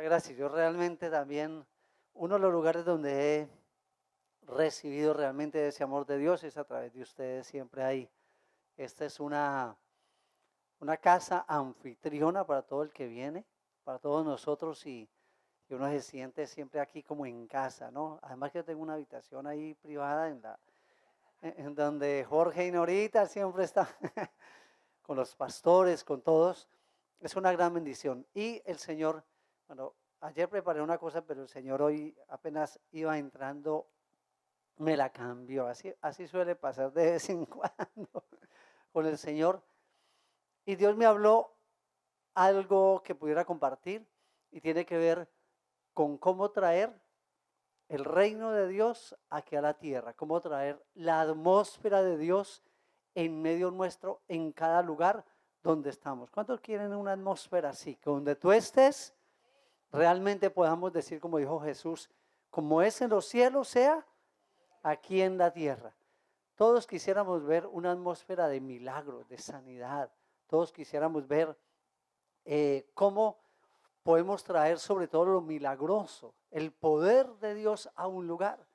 gracias. Yo realmente también, uno de los lugares donde he recibido realmente ese amor de Dios es a través de ustedes, siempre hay. Esta es una casa anfitriona para todo el que viene, para todos nosotros y uno se siente siempre aquí como en casa, ¿no? Además que yo tengo una habitación ahí privada en donde Jorge y Norita siempre están con los pastores, con todos. Es una gran bendición. Y el Señor, bueno, ayer preparé una cosa, pero el Señor hoy apenas iba entrando, me la cambió. Así suele pasar de vez en cuando con el Señor. Y Dios me habló algo que pudiera compartir y tiene que ver con cómo traer el reino de Dios aquí a la tierra, cómo traer la atmósfera de Dios en medio nuestro, en cada lugar donde estamos. ¿Cuántos quieren una atmósfera así? Que donde tú estés, realmente podamos decir, como dijo Jesús, como es en los cielos, sea aquí en la tierra. Todos quisiéramos ver una atmósfera de milagros, de sanidad. Todos quisiéramos ver cómo podemos traer sobre todo lo milagroso, el poder de Dios a un lugar.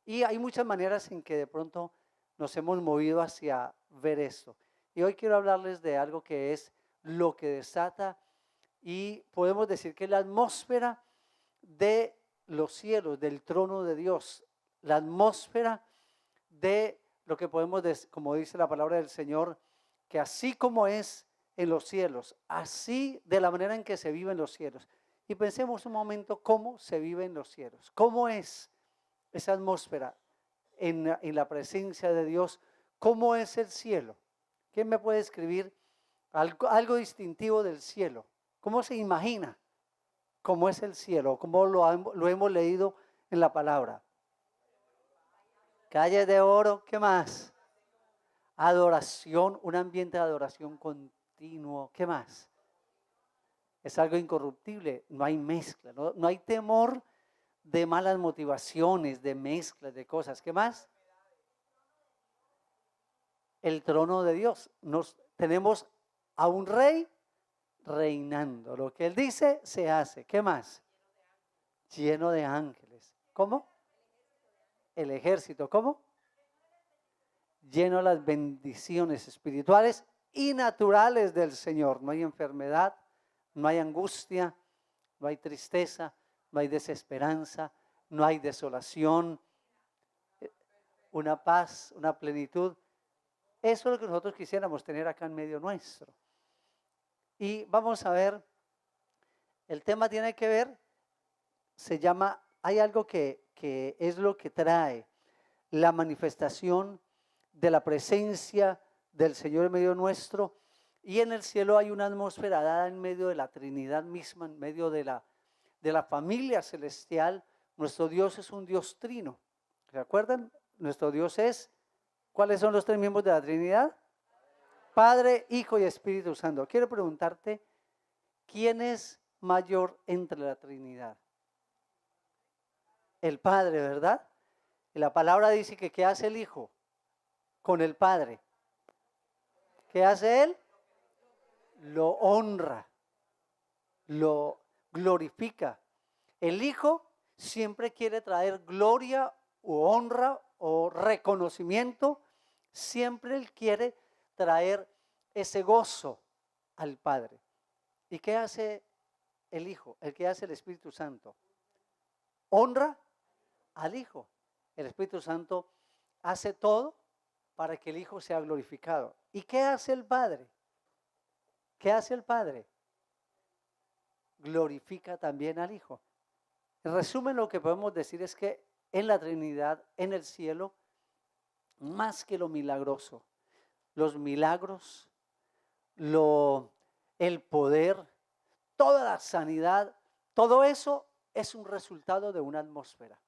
Y hay muchas maneras en que de pronto nos hemos movido hacia ver esto. Y hoy quiero hablarles de algo que es lo que desata y podemos decir que la atmósfera de los cielos, del trono de Dios, la atmósfera de lo que podemos decir, como dice la palabra del Señor, que así como es en los cielos, así de la manera en que se vive en los cielos. Y pensemos un momento cómo se vive en los cielos, cómo es esa atmósfera en la presencia de Dios, cómo es el cielo. ¿Quién me puede escribir algo distintivo del cielo? ¿Cómo se imagina cómo es el cielo? ¿Cómo lo hemos leído en la palabra? Calles de oro, ¿qué más? Adoración, un ambiente de adoración continuo, ¿qué más? Es algo incorruptible, no hay mezcla, no hay temor de malas motivaciones, de mezclas, de cosas, ¿qué más? El trono de Dios, tenemos a un rey reinando, lo que él dice se hace, ¿qué más? Lleno de ángeles, ¿cómo? El ejército, ¿cómo? Lleno de las bendiciones espirituales y naturales del Señor. No hay enfermedad, no hay angustia, no hay tristeza, no hay desesperanza, no hay desolación, una paz, una plenitud. Eso es lo que nosotros quisiéramos tener acá en medio nuestro. Y vamos a ver, el tema tiene que ver, se llama, hay algo que es lo que trae la manifestación de la presencia del Señor en medio nuestro, y en el cielo hay una atmósfera dada en medio de la Trinidad misma, en medio de la familia celestial. Nuestro Dios es un Dios trino. ¿Se acuerdan? Nuestro Dios es, ¿cuáles son los tres miembros de la Trinidad? Padre, Hijo y Espíritu Santo. Quiero preguntarte, ¿quién es mayor entre la Trinidad? El Padre, ¿verdad? Y la palabra dice que ¿qué hace el Hijo con el Padre? ¿Qué hace Él? Lo honra, lo glorifica. El Hijo siempre quiere traer gloria o honra o reconocimiento. Siempre Él quiere traer ese gozo al Padre. ¿Y qué hace el Hijo? ¿El que hace el Espíritu Santo? Honra al Hijo. El Espíritu Santo hace todo para que el Hijo sea glorificado. ¿Y qué hace el Padre? ¿Qué hace el Padre? Glorifica también al Hijo. En resumen, lo que podemos decir es que en la Trinidad, en el cielo, más que lo milagroso, los milagros, el poder, toda la sanidad, todo eso es un resultado de una atmósfera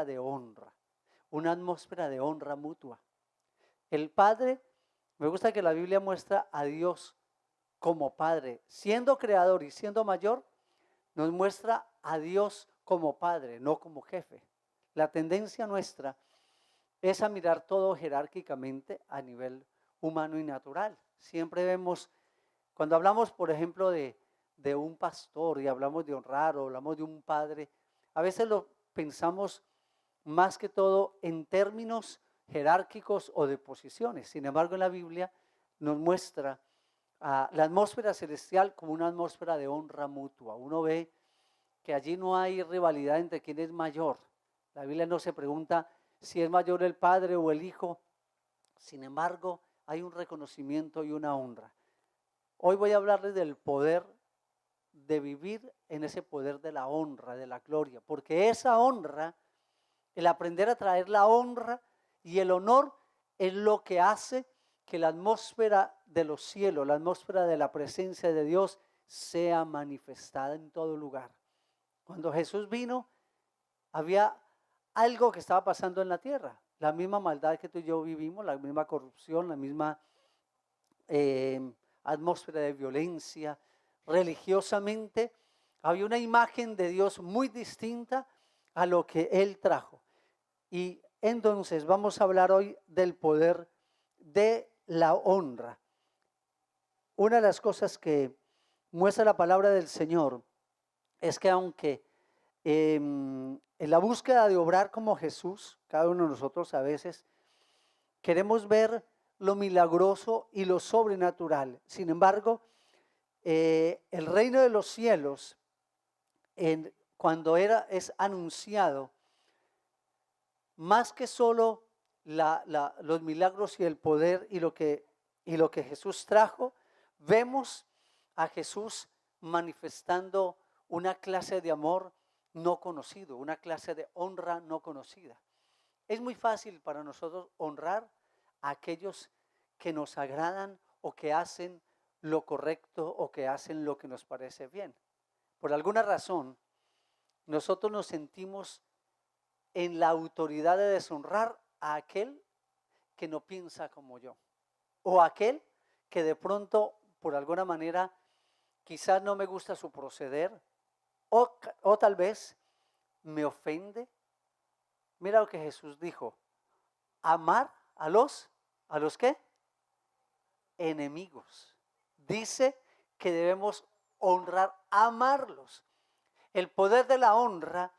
de honra, una atmósfera de honra mutua. El Padre, me gusta que la Biblia muestra a Dios como Padre, siendo creador y siendo mayor, nos muestra a Dios como Padre, no como jefe. La tendencia nuestra es a mirar todo jerárquicamente a nivel humano y natural. Siempre vemos, cuando hablamos, por ejemplo, de de un pastor y hablamos de honrar o hablamos de un padre, a veces lo pensamos más que todo en términos jerárquicos o de posiciones. Sin embargo, en la Biblia nos muestra la atmósfera celestial como una atmósfera de honra mutua. Uno ve que allí no hay rivalidad entre quién es mayor. La Biblia no se pregunta si es mayor el padre o el hijo. Sin embargo, hay un reconocimiento y una honra. Hoy voy a hablarles del poder de vivir en ese poder de la honra, de la gloria, porque esa honra, el aprender a traer la honra y el honor es lo que hace que la atmósfera de los cielos, la atmósfera de la presencia de Dios sea manifestada en todo lugar. Cuando Jesús vino, había algo que estaba pasando en la tierra, la misma maldad que tú y yo vivimos, la misma corrupción, la misma atmósfera de violencia. Religiosamente había una imagen de Dios muy distinta a lo que Él trajo. Y entonces vamos a hablar hoy del poder de la honra. Una de las cosas que muestra la palabra del Señor es que aunque en la búsqueda de obrar como Jesús, cada uno de nosotros a veces queremos ver lo milagroso y lo sobrenatural. Sin embargo, el reino de los cielos, cuando es anunciado, más que solo los milagros y el poder y lo que Jesús trajo, vemos a Jesús manifestando una clase de amor no conocido, una clase de honra no conocida. Es muy fácil para nosotros honrar a aquellos que nos agradan o que hacen lo correcto o que hacen lo que nos parece bien. Por alguna razón, nosotros nos sentimos en la autoridad de deshonrar a aquel que no piensa como yo, o aquel que de pronto, por alguna manera, quizás no me gusta su proceder, o tal vez me ofende. Mira lo que Jesús dijo: amar a los ¿qué? Enemigos. Dice que debemos honrar, amarlos. El poder de la honra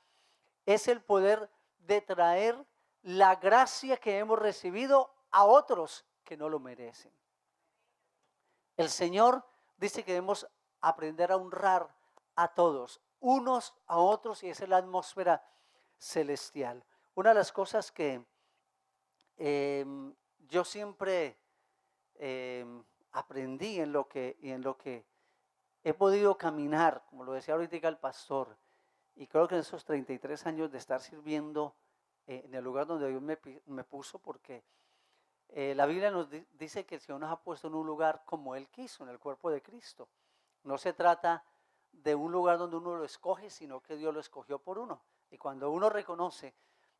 es el poder de traer la gracia que hemos recibido a otros que no lo merecen. El Señor dice que debemos aprender a honrar a todos, unos a otros, y esa es la atmósfera celestial. Una de las cosas que yo siempre aprendí en lo que he podido caminar, como lo decía ahorita el pastor, y creo que en esos 33 años de estar sirviendo en el lugar donde Dios me puso, porque la Biblia nos dice que el Señor nos ha puesto en un lugar como Él quiso, en el cuerpo de Cristo. No se trata de un lugar donde uno lo escoge, sino que Dios lo escogió por uno. Y cuando uno reconoce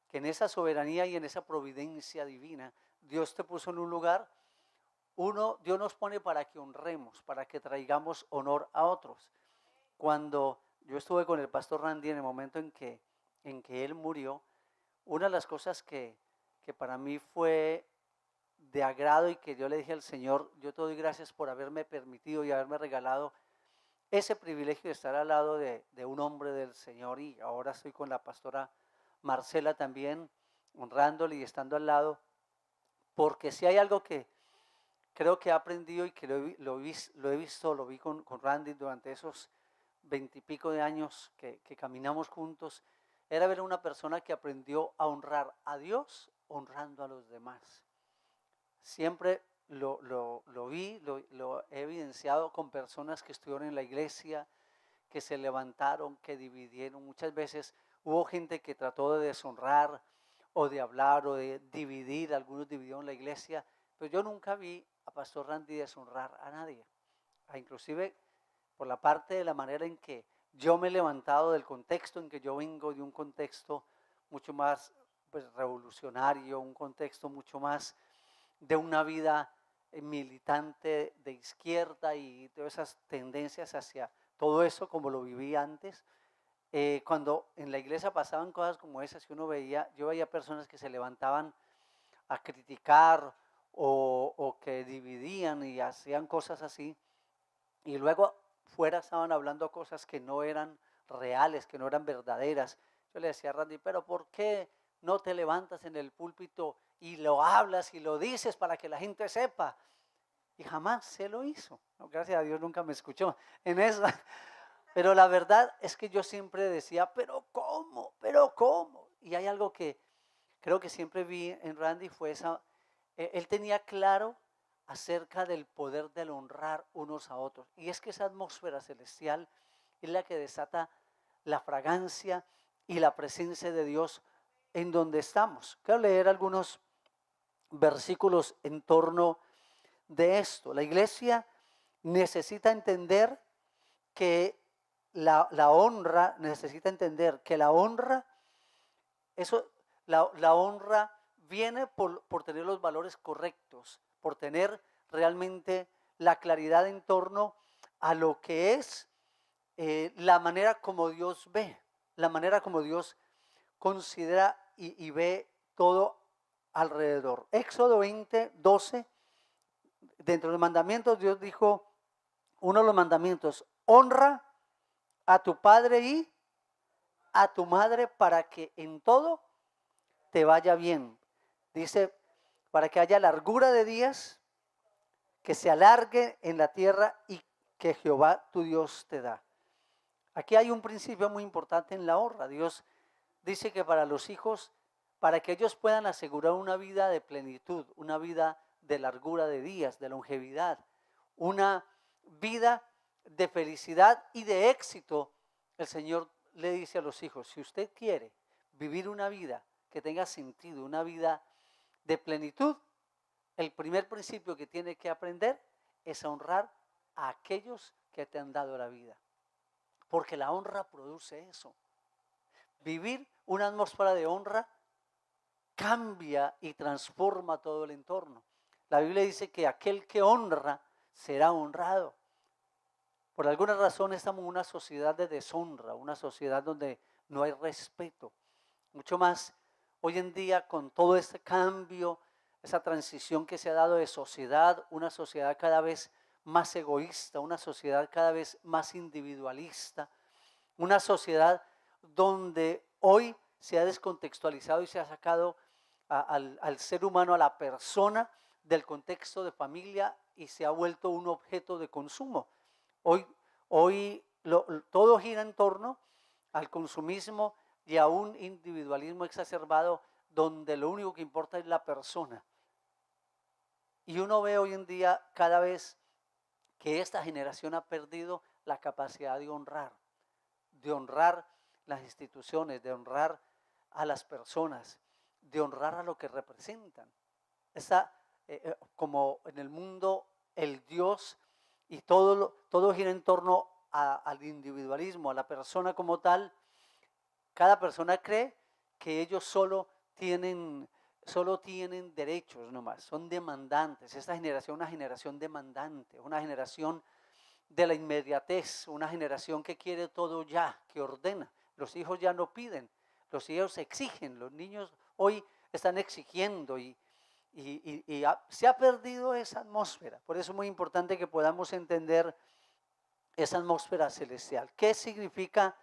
que en esa soberanía y en esa providencia divina, Dios te puso en un lugar, Dios nos pone para que honremos, para que traigamos honor a otros. Cuando yo estuve con el pastor Randy en el momento en que él murió, una de las cosas que para mí fue de agrado y que yo le dije al Señor: yo te doy gracias por haberme permitido y haberme regalado ese privilegio de estar al lado de un hombre del Señor, y ahora estoy con la pastora Marcela también, honrándole y estando al lado, porque si hay algo que creo que he aprendido y que lo vi con Randy durante esos 20 y pico de años que caminamos juntos, era ver a una persona que aprendió a honrar a Dios honrando a los demás. Siempre lo he evidenciado con personas que estuvieron en la iglesia, que se levantaron, que dividieron. Muchas veces hubo gente que trató de deshonrar o de hablar o de dividir, algunos dividieron la iglesia, pero yo nunca vi a Pastor Randy deshonrar a nadie. Inclusive por la parte de la manera en que yo me he levantado del contexto en que yo vengo, de un contexto mucho más revolucionario, un contexto mucho más de una vida militante de izquierda y todas esas tendencias hacia todo eso como lo viví antes. Cuando en la iglesia pasaban cosas como esas que yo veía personas que se levantaban a criticar o que dividían y hacían cosas así, y luego fuera estaban hablando cosas que no eran reales, que no eran verdaderas. Yo le decía a Randy, pero ¿por qué no te levantas en el púlpito y lo hablas y lo dices para que la gente sepa? Y jamás se lo hizo. No, gracias a Dios nunca me escuchó en eso. Pero la verdad es que yo siempre decía, pero ¿cómo? ¿Pero cómo? Y hay algo que creo que siempre vi en Randy, fue él tenía claro acerca del poder del honrar unos a otros. Y es que esa atmósfera celestial es la que desata la fragancia y la presencia de Dios en donde estamos. Quiero leer algunos versículos en torno de esto. La iglesia necesita entender que la honra, necesita entender que la honra, eso, la honra viene por tener los valores correctos, por tener realmente la claridad en torno a lo que es la manera como Dios ve, la manera como Dios considera y ve todo alrededor. Éxodo 20:12, dentro de los mandamientos, Dios dijo, uno de los mandamientos, honra a tu padre y a tu madre para que en todo te vaya bien. Dice, para que haya largura de días, que se alargue en la tierra y que Jehová tu Dios te da. Aquí hay un principio muy importante en la honra. Dios dice que para los hijos, para que ellos puedan asegurar una vida de plenitud, una vida de largura de días, de longevidad, una vida de felicidad y de éxito, el Señor le dice a los hijos, si usted quiere vivir una vida que tenga sentido, una vida de plenitud, el primer principio que tiene que aprender es a honrar a aquellos que te han dado la vida. Porque la honra produce eso. Vivir una atmósfera de honra cambia y transforma todo el entorno. La Biblia dice que aquel que honra será honrado. Por alguna razón estamos en una sociedad de deshonra, una sociedad donde no hay respeto. Mucho más hoy en día con todo este cambio, esa transición que se ha dado de sociedad, una sociedad cada vez más egoísta, una sociedad cada vez más individualista, una sociedad donde hoy se ha descontextualizado y se ha sacado al ser humano, a la persona del contexto de familia y se ha vuelto un objeto de consumo. Hoy todo gira en torno al consumismo y a un individualismo exacerbado donde lo único que importa es la persona. Y uno ve hoy en día cada vez que esta generación ha perdido la capacidad de honrar las instituciones, de honrar a las personas, de honrar a lo que representan. Como en el mundo el Dios y todo gira en torno al individualismo, a la persona como tal. Cada persona cree que ellos solo tienen derechos nomás, son demandantes. Esta generación es una generación demandante, una generación de la inmediatez, una generación que quiere todo ya, que ordena. Los hijos ya no piden, los hijos exigen, los niños hoy están exigiendo y se ha perdido esa atmósfera. Por eso es muy importante que podamos entender esa atmósfera celestial. ¿Qué significa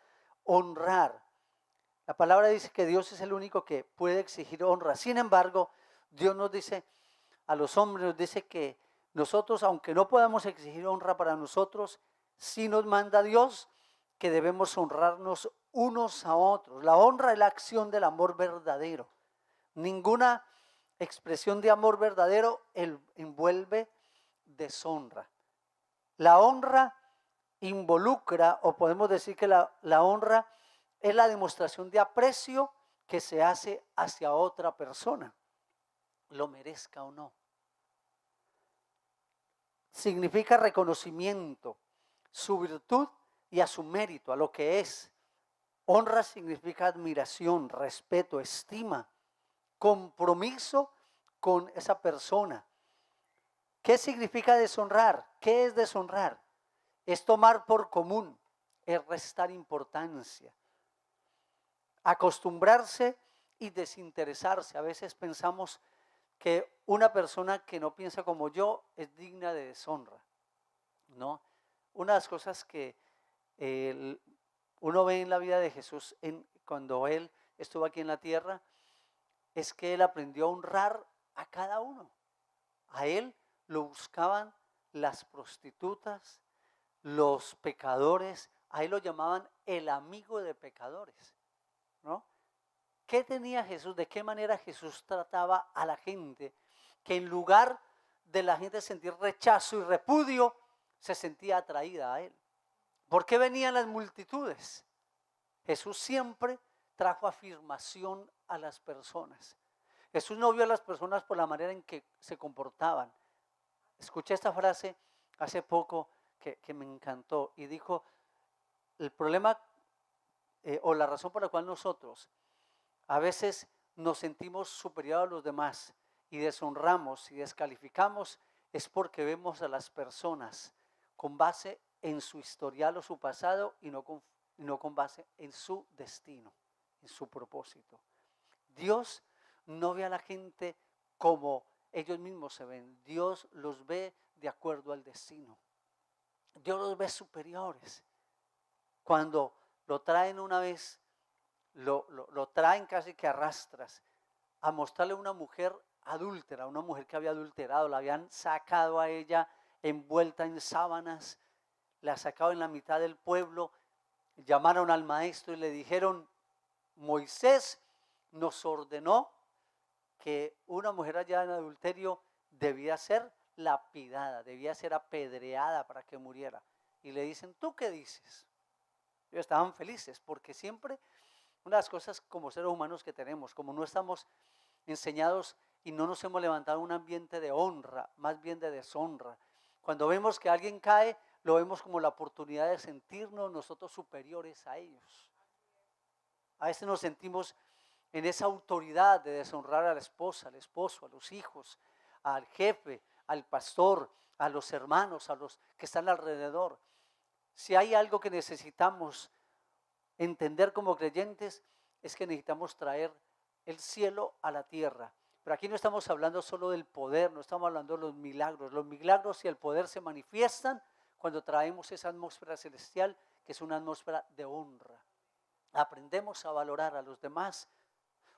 honrar? La palabra dice que Dios es el único que puede exigir honra. Sin embargo, Dios nos dice, a los hombres nos dice que nosotros, aunque no podamos exigir honra para nosotros, sí nos manda Dios que debemos honrarnos unos a otros. La honra es la acción del amor verdadero. Ninguna expresión de amor verdadero envuelve deshonra. La honra involucra, o podemos decir que la honra es la demostración de aprecio que se hace hacia otra persona, lo merezca o no. Significa reconocimiento, su virtud y a su mérito, a lo que es. Honra significa admiración, respeto, estima, compromiso con esa persona. ¿Qué significa deshonrar? ¿Qué es deshonrar? Es tomar por común, es restar importancia, acostumbrarse y desinteresarse. A veces pensamos que una persona que no piensa como yo es digna de deshonra, ¿no? una de las cosas que eh, uno ve en la vida de Jesús cuando Él estuvo aquí en la tierra, es que Él aprendió a honrar a cada uno. A Él lo buscaban las prostitutas, los pecadores, a Él lo llamaban el amigo de pecadores, ¿no? ¿Qué tenía Jesús? ¿De qué manera Jesús trataba a la gente? Que en lugar de la gente sentir rechazo y repudio, se sentía atraída a Él. ¿Por qué venían las multitudes? Jesús siempre trajo afirmación a las personas. Jesús no vio a las personas por la manera en que se comportaban. Escuché esta frase hace poco que me encantó y dijo, el problema o la razón por la cual nosotros a veces nos sentimos superiores a los demás y deshonramos y descalificamos es porque vemos a las personas con base en su historial o su pasado y no con base en su destino, en su propósito. Dios no ve a la gente como ellos mismos se ven. Dios los ve de acuerdo al destino. Dios los ve superiores. Cuando lo traen una vez, lo traen casi que arrastras a mostrarle a una mujer adúltera, una mujer que había adulterado, la habían sacado a ella envuelta en sábanas, la sacado en la mitad del pueblo, llamaron al maestro y le dijeron, Moisés nos ordenó que una mujer hallada en adulterio debía ser lapidada, debía ser apedreada para que muriera. Y le dicen, ¿tú qué dices? Ellos estaban felices porque siempre una de las cosas como seres humanos que tenemos, como no estamos enseñados y no nos hemos levantado en un ambiente de honra, más bien de deshonra. Cuando vemos que alguien cae, lo vemos como la oportunidad de sentirnos nosotros superiores a ellos. A veces nos sentimos en esa autoridad de deshonrar a la esposa, al esposo, a los hijos, al jefe, al pastor, a los hermanos, a los que están alrededor. Si hay algo que necesitamos entender como creyentes, es que necesitamos traer el cielo a la tierra. Pero aquí no estamos hablando solo del poder, no estamos hablando de los milagros. Los milagros y el poder se manifiestan cuando traemos esa atmósfera celestial, que es una atmósfera de honra. Aprendemos a valorar a los demás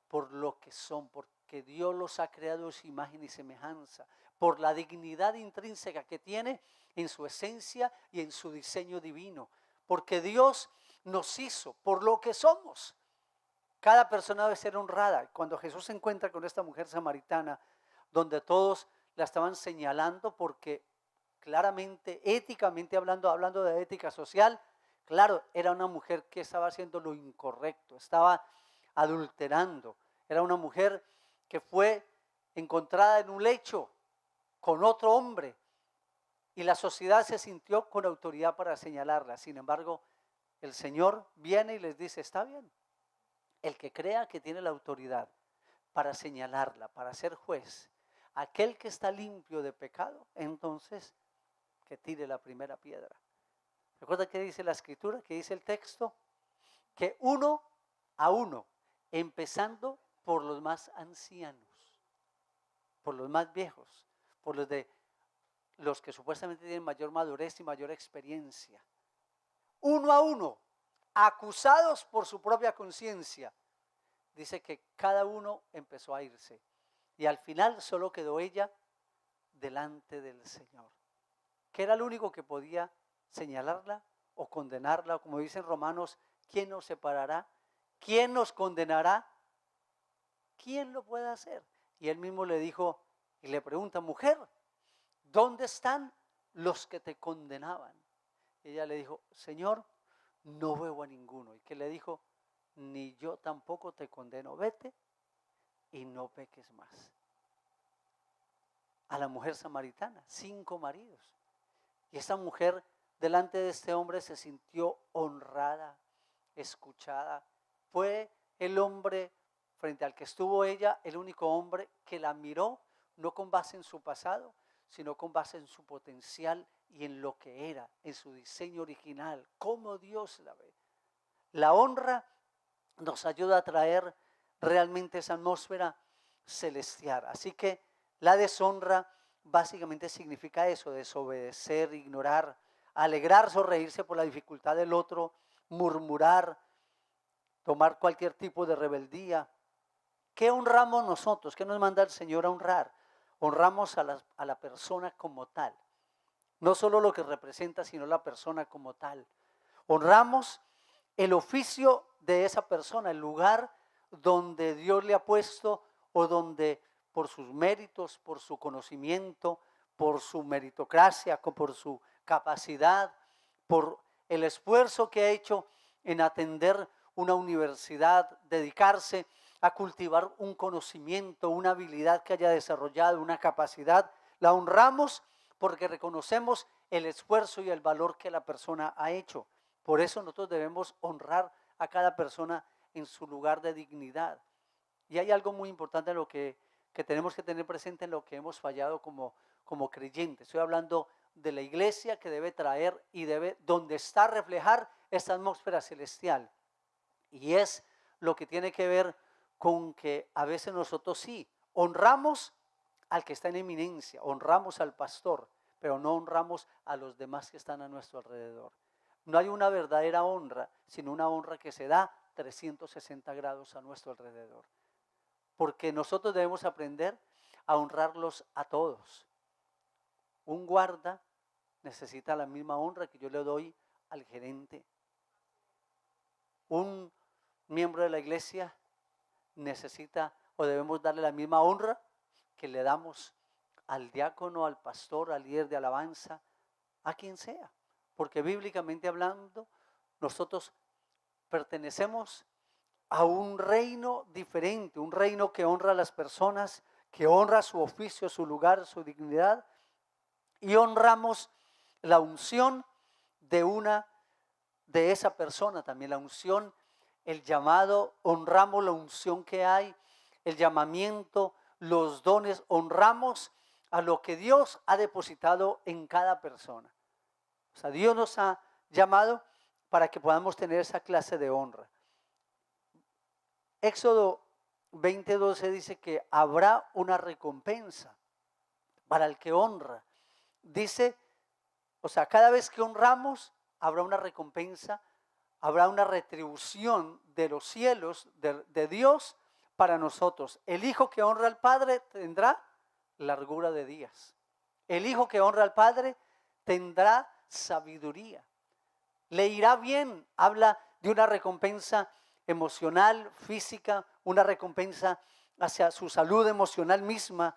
por lo que son, porque Dios los ha creado en su imagen y semejanza, por la dignidad intrínseca que tiene en su esencia y en su diseño divino, porque Dios nos hizo por lo que somos. Cada persona debe ser honrada. Cuando Jesús se encuentra con esta mujer samaritana, donde todos la estaban señalando porque claramente, éticamente hablando de ética social, claro, era una mujer que estaba haciendo lo incorrecto, estaba adulterando. Era una mujer que fue encontrada en un lecho con otro hombre y la sociedad se sintió con autoridad para señalarla. Sin embargo, el Señor viene y les dice, está bien, el que crea que tiene la autoridad para señalarla, para ser juez, aquel que está limpio de pecado, entonces que tire la primera piedra. ¿Recuerda qué dice la escritura? ¿Qué dice el texto? Que uno a uno, empezando por los más ancianos, por los más viejos, por los que supuestamente tienen mayor madurez y mayor experiencia. Uno a uno, acusados por su propia conciencia. Dice que cada uno empezó a irse y al final solo quedó ella delante del Señor, que era el único que podía señalarla o condenarla, o como dicen Romanos, ¿quién nos separará? ¿Quién nos condenará? ¿Quién lo puede hacer? Y él mismo le dijo y le pregunta, mujer, ¿dónde están los que te condenaban? Y ella le dijo, Señor, no veo a ninguno. Y que le dijo, ni yo tampoco te condeno, vete y no peques más. A la mujer samaritana, 5 maridos. Y esta mujer delante de este hombre se sintió honrada, escuchada. Fue el hombre frente al que estuvo ella, el único hombre que la miró, no con base en su pasado, sino con base en su potencial y en lo que era, en su diseño original, cómo Dios la ve. La honra nos ayuda a traer realmente esa atmósfera celestial. Así que la deshonra básicamente significa eso, desobedecer, ignorar, alegrarse o reírse por la dificultad del otro, murmurar, tomar cualquier tipo de rebeldía. ¿Qué honramos nosotros? ¿Qué nos manda el Señor a honrar? Honramos a la persona como tal. No solo lo que representa, sino la persona como tal. Honramos el oficio de esa persona, el lugar donde Dios le ha puesto o donde por sus méritos, por su conocimiento, por su meritocracia, por su capacidad, por el esfuerzo que ha hecho en atender una universidad, dedicarse a cultivar un conocimiento, una habilidad que haya desarrollado, una capacidad. La honramos porque reconocemos el esfuerzo y el valor que la persona ha hecho. Por eso nosotros debemos honrar a cada persona en su lugar de dignidad. Y hay algo muy importante en lo que tenemos que tener presente en lo que hemos fallado como creyentes. Estoy hablando de la iglesia que debe traer y debe, donde está, reflejar esta atmósfera celestial. Y es lo que tiene que ver con que a veces nosotros sí honramos al que está en eminencia, honramos al pastor, pero no honramos a los demás que están a nuestro alrededor. No hay una verdadera honra, sino una honra que se da 360 grados a nuestro alrededor. Porque nosotros debemos aprender a honrarlos a todos. Un guarda necesita la misma honra que yo le doy al gerente. Un miembro de la iglesia necesita o debemos darle la misma honra que le damos al diácono, al pastor, al líder de alabanza, a quien sea. Porque bíblicamente hablando, nosotros pertenecemos a un reino diferente, un reino que honra a las personas, que honra su oficio, su lugar, su dignidad, y honramos la unción de esa persona también, la unción, el llamado, honramos la unción que hay, el llamamiento, los dones, honramos a lo que Dios ha depositado en cada persona. O sea, Dios nos ha llamado para que podamos tener esa clase de honra. Éxodo 20:12 dice que habrá una recompensa para el que honra. Dice, o sea, cada vez que honramos, habrá una recompensa, habrá una retribución de los cielos, de Dios para nosotros. El hijo que honra al Padre tendrá largura de días. El hijo que honra al Padre tendrá sabiduría. Le irá bien, habla de una recompensa emocional, física, una recompensa hacia su salud emocional misma.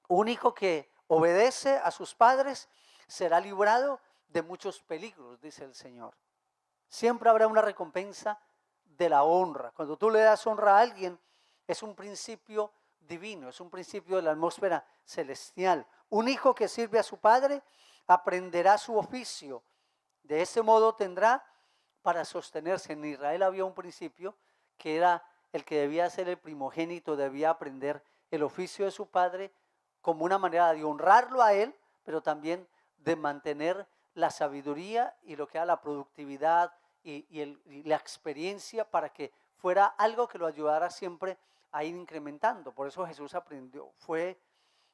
Un hijo que obedece a sus padres será librado de muchos peligros, dice el Señor. Siempre habrá una recompensa de la honra. Cuando tú le das honra a alguien, es un principio divino, es un principio de la atmósfera celestial. Un hijo que sirve a su padre aprenderá su oficio. De ese modo tendrá para sostenerse. En Israel había un principio que era el que debía ser el primogénito, debía aprender el oficio de su padre como una manera de honrarlo a él, pero también de mantener la sabiduría y lo que era la productividad y la experiencia para que fuera algo que lo ayudara siempre a ir incrementando. Por eso Jesús aprendió, fue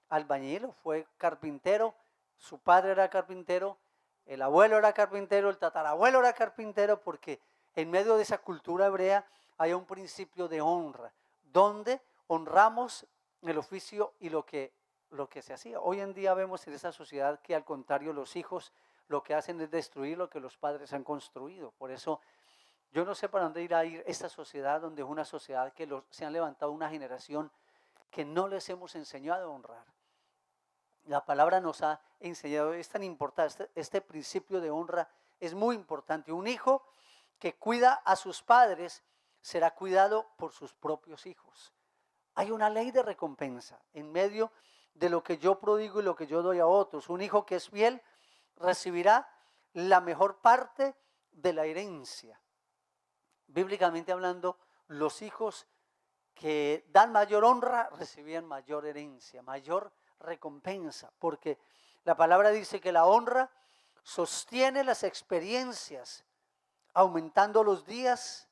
albañil, fue carpintero, su padre era carpintero, el abuelo era carpintero, el tatarabuelo era carpintero, porque en medio de esa cultura hebrea hay un principio de honra, donde honramos el oficio y lo que se hacía. Hoy en día vemos en esa sociedad que al contrario los hijos lo que hacen es destruir lo que los padres han construido. Por eso yo no sé para dónde irá a ir esta sociedad, donde es una sociedad que se han levantado una generación que no les hemos enseñado a honrar. La palabra nos ha enseñado, es tan importante, este principio de honra es muy importante. Un hijo que cuida a sus padres será cuidado por sus propios hijos. Hay una ley de recompensa en medio de lo que yo prodigo y lo que yo doy a otros. Un hijo que es fiel recibirá la mejor parte de la herencia. Bíblicamente hablando, los hijos que dan mayor honra recibían mayor herencia, mayor recompensa, porque la palabra dice que la honra sostiene las experiencias, aumentando los días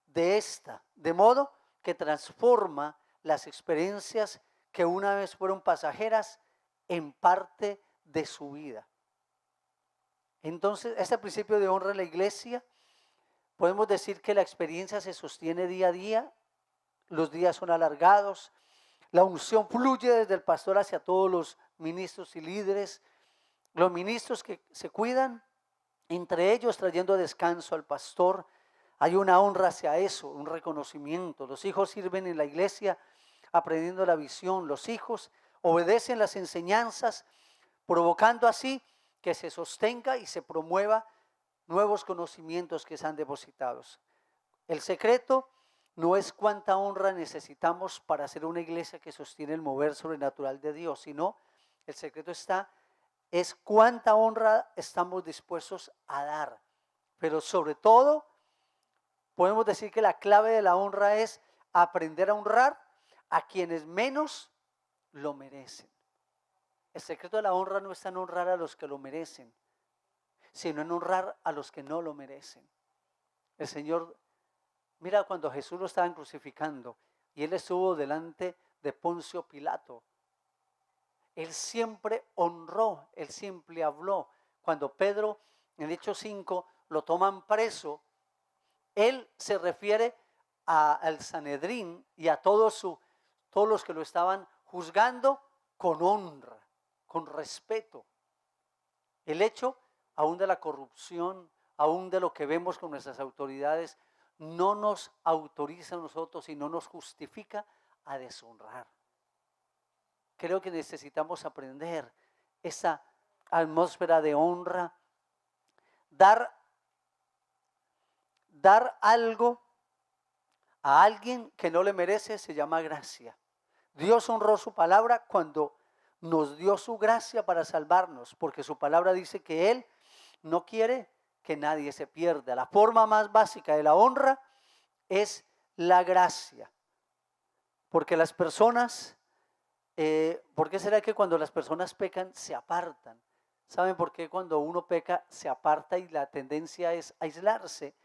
de esta, de modo que transforma las experiencias que una vez fueron pasajeras en parte de su vida. Entonces, este principio de honra en la iglesia, podemos decir que la experiencia se sostiene día a día, los días son alargados, la unción fluye desde el pastor hacia todos los ministros y líderes, los ministros que se cuidan, entre ellos trayendo descanso al pastor. Hay una honra hacia eso, un reconocimiento. Los hijos sirven en la iglesia aprendiendo la visión. Los hijos obedecen las enseñanzas, provocando así que se sostenga y se promueva nuevos conocimientos que sean depositados. El secreto no es cuánta honra necesitamos para hacer una iglesia que sostiene el mover sobrenatural de Dios, sino el secreto es cuánta honra estamos dispuestos a dar. Pero sobre todo, podemos decir que la clave de la honra es aprender a honrar a quienes menos lo merecen. El secreto de la honra no está en honrar a los que lo merecen, sino en honrar a los que no lo merecen. El Señor, mira cuando Jesús lo estaban crucificando y Él estuvo delante de Poncio Pilato. Él siempre honró, Él siempre habló. Cuando Pedro, en Hechos 5, lo toman preso, Él se refiere al Sanedrín y a todos los que lo estaban juzgando con honra, con respeto. El hecho, aún de la corrupción, aún de lo que vemos con nuestras autoridades, no nos autoriza a nosotros y no nos justifica a deshonrar. Creo que necesitamos aprender esa atmósfera de honra, dar algo a alguien que no le merece se llama gracia. Dios honró su palabra cuando nos dio su gracia para salvarnos, porque su palabra dice que Él no quiere que nadie se pierda. La forma más básica de la honra es la gracia, porque las personas, ¿por qué será que cuando las personas pecan se apartan? ¿Saben por qué cuando uno peca se aparta y la tendencia es aislarse?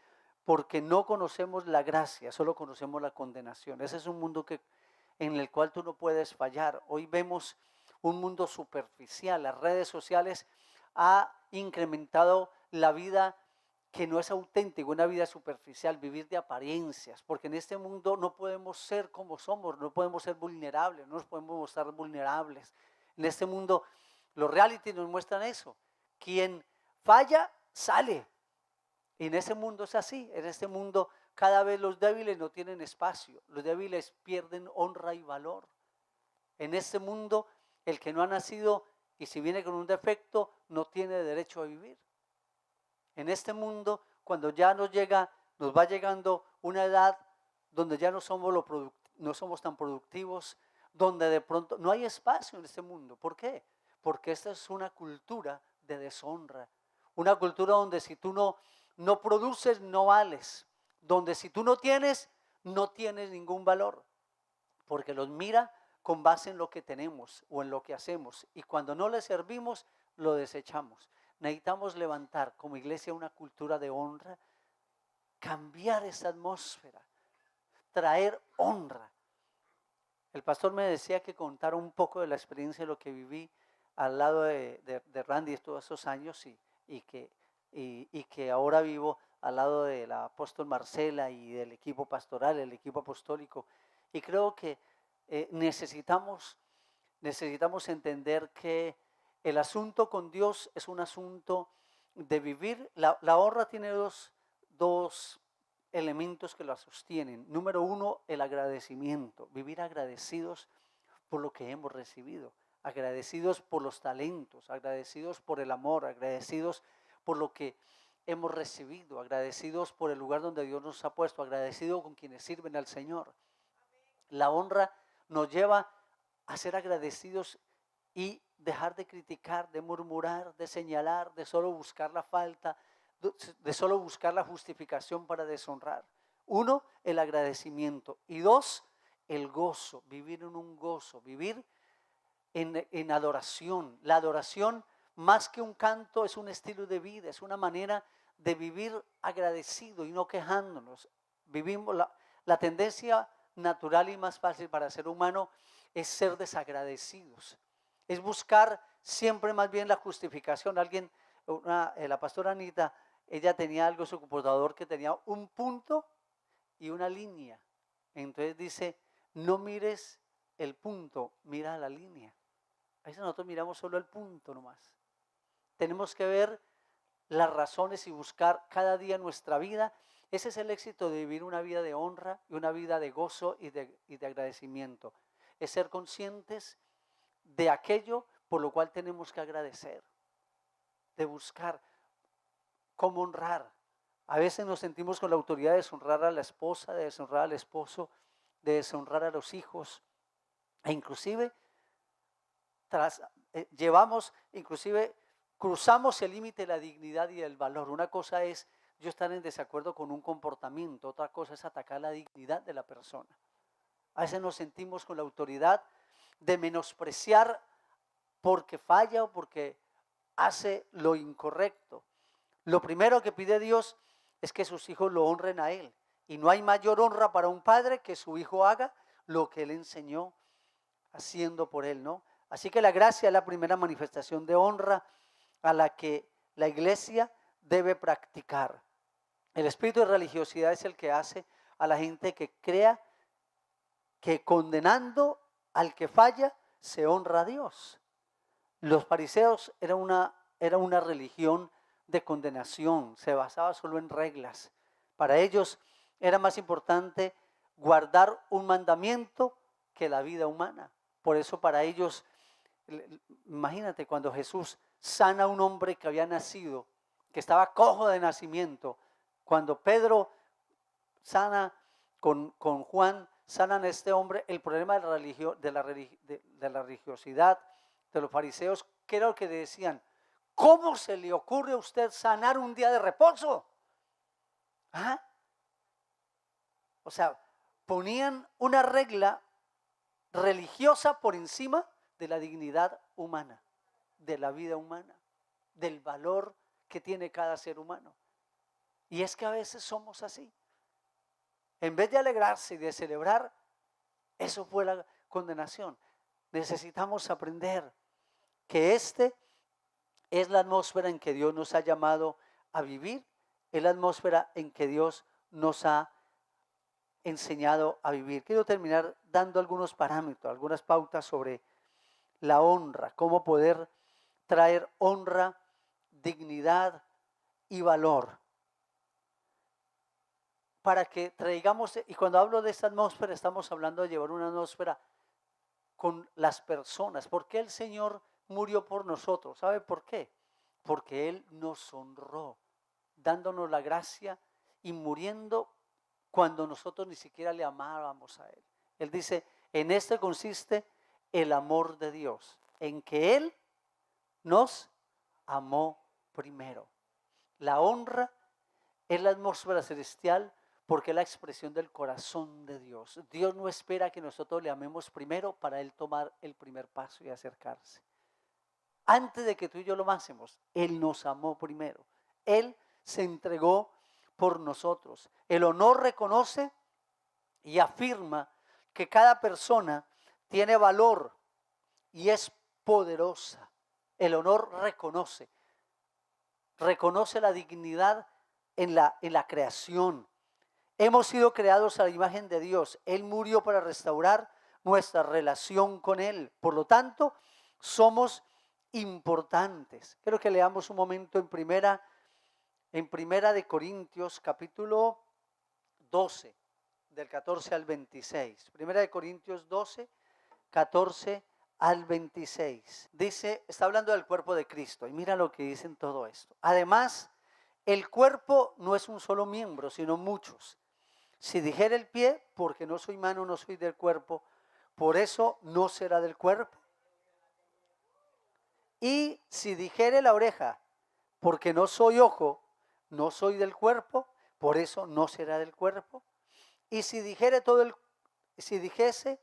Porque no conocemos la gracia, solo conocemos la condenación. Ese es un mundo en el cual tú no puedes fallar. Hoy vemos un mundo superficial. Las redes sociales ha incrementado la vida que no es auténtica, una vida superficial, vivir de apariencias, porque en este mundo no podemos ser como somos, no podemos ser vulnerables, no nos podemos mostrar vulnerables. En este mundo los reality nos muestran eso. Quien falla, sale. Y en ese mundo es así, en este mundo cada vez los débiles no tienen espacio, los débiles pierden honra y valor. En este mundo el que no ha nacido y si viene con un defecto no tiene derecho a vivir. En este mundo cuando ya nos va llegando una edad donde ya no somos tan productivos, donde de pronto no hay espacio en este mundo. ¿Por qué? Porque esta es una cultura de deshonra, una cultura donde si tú no produces, no vales. Donde si tú no tienes ningún valor. Porque los mira con base en lo que tenemos o en lo que hacemos. Y cuando no le servimos, lo desechamos. Necesitamos levantar como iglesia una cultura de honra, cambiar esa atmósfera, traer honra. El pastor me decía que contara un poco de la experiencia de lo que viví al lado de Randy todos esos años y que ahora vivo al lado de la apóstol Marcela y del equipo pastoral, el equipo apostólico. Y creo que necesitamos entender que el asunto con Dios es un asunto de vivir. La honra tiene dos elementos que la sostienen. Número uno, el agradecimiento. Vivir agradecidos por lo que hemos recibido. Agradecidos por los talentos, agradecidos por el amor, agradecidos por lo que hemos recibido, agradecidos por el lugar donde Dios nos ha puesto, agradecidos con quienes sirven al Señor. La honra nos lleva a ser agradecidos y dejar de criticar, de murmurar, de señalar, de solo buscar la falta, de solo buscar la justificación para deshonrar. Uno, el agradecimiento. Y dos, el gozo, vivir en un gozo, vivir en adoración. La adoración, más que un canto, es un estilo de vida, es una manera de vivir agradecido y no quejándonos. Vivimos la tendencia natural y más fácil para el ser humano es ser desagradecidos, es buscar siempre más bien la justificación. Alguien la pastora Anita, ella tenía algo en su computador que tenía un punto y una línea. Entonces dice, no mires el punto, mira la línea. A veces nosotros miramos solo el punto nomás. Tenemos que ver las razones y buscar cada día en nuestra vida. Ese es el éxito de vivir una vida de honra y una vida de gozo y de agradecimiento. Es ser conscientes de aquello por lo cual tenemos que agradecer, de buscar cómo honrar. A veces nos sentimos con la autoridad de deshonrar a la esposa, de deshonrar al esposo, de deshonrar a los hijos. E inclusive cruzamos el límite de la dignidad y del valor. Una cosa es yo estar en desacuerdo con un comportamiento, otra cosa es atacar la dignidad de la persona. A veces nos sentimos con la autoridad de menospreciar porque falla o porque hace lo incorrecto. Lo primero que pide Dios es que sus hijos lo honren a Él. Y no hay mayor honra para un padre que su hijo haga lo que Él enseñó haciendo por Él, ¿no? Así que la gracia es la primera manifestación de honra a la que la iglesia debe practicar. El espíritu de religiosidad es el que hace a la gente que crea que condenando al que falla se honra a Dios. Los fariseos era una religión de condenación, se basaba solo en reglas. Para ellos era más importante guardar un mandamiento que la vida humana. Por eso para ellos, imagínate cuando Jesús sana a un hombre que había nacido, que estaba cojo de nacimiento, cuando Pedro sana con Juan, sanan a este hombre, el problema de la religiosidad de los fariseos, ¿qué era lo que decían? ¿Cómo se le ocurre a usted sanar un día de reposo? ¿Ah? O sea, ponían una regla religiosa por encima de la dignidad humana, de la vida humana, del valor que tiene cada ser humano. Y es que a veces somos así. En vez de alegrarse y de celebrar, eso fue la condenación. Necesitamos aprender que es la atmósfera en que Dios nos ha llamado a vivir, es la atmósfera en que Dios nos ha enseñado a vivir. Quiero terminar dando algunos parámetros, algunas pautas sobre la honra, cómo poder traer honra, dignidad y valor. Para que traigamos, y cuando hablo de esta atmósfera, estamos hablando de llevar una atmósfera con las personas. ¿Por qué el Señor murió por nosotros? ¿Sabe por qué? Porque Él nos honró, dándonos la gracia y muriendo cuando nosotros ni siquiera le amábamos a Él. Él dice, en esto consiste el amor de Dios, en que Él nos amó primero. La honra es la atmósfera celestial porque es la expresión del corazón de Dios. Dios no espera que nosotros le amemos primero para Él tomar el primer paso y acercarse. Antes de que tú y yo lo amásemos, Él nos amó primero. Él se entregó por nosotros. El honor reconoce y afirma que cada persona tiene valor y es poderosa. El honor reconoce la dignidad en la creación. Hemos sido creados a la imagen de Dios. Él murió para restaurar nuestra relación con Él. Por lo tanto, somos importantes. Quiero que leamos un momento en primera de Corintios, capítulo 12, del 14 al 26. Primera de Corintios 12, 14 al 26. Dice, está hablando del cuerpo de Cristo. Y mira lo que dice en todo esto. Además, el cuerpo no es un solo miembro, sino muchos. Si dijera el pie, porque no soy mano, no soy del cuerpo, por eso no será del cuerpo. Y si dijere la oreja, porque no soy ojo, no soy del cuerpo, por eso no será del cuerpo. Y si dijese,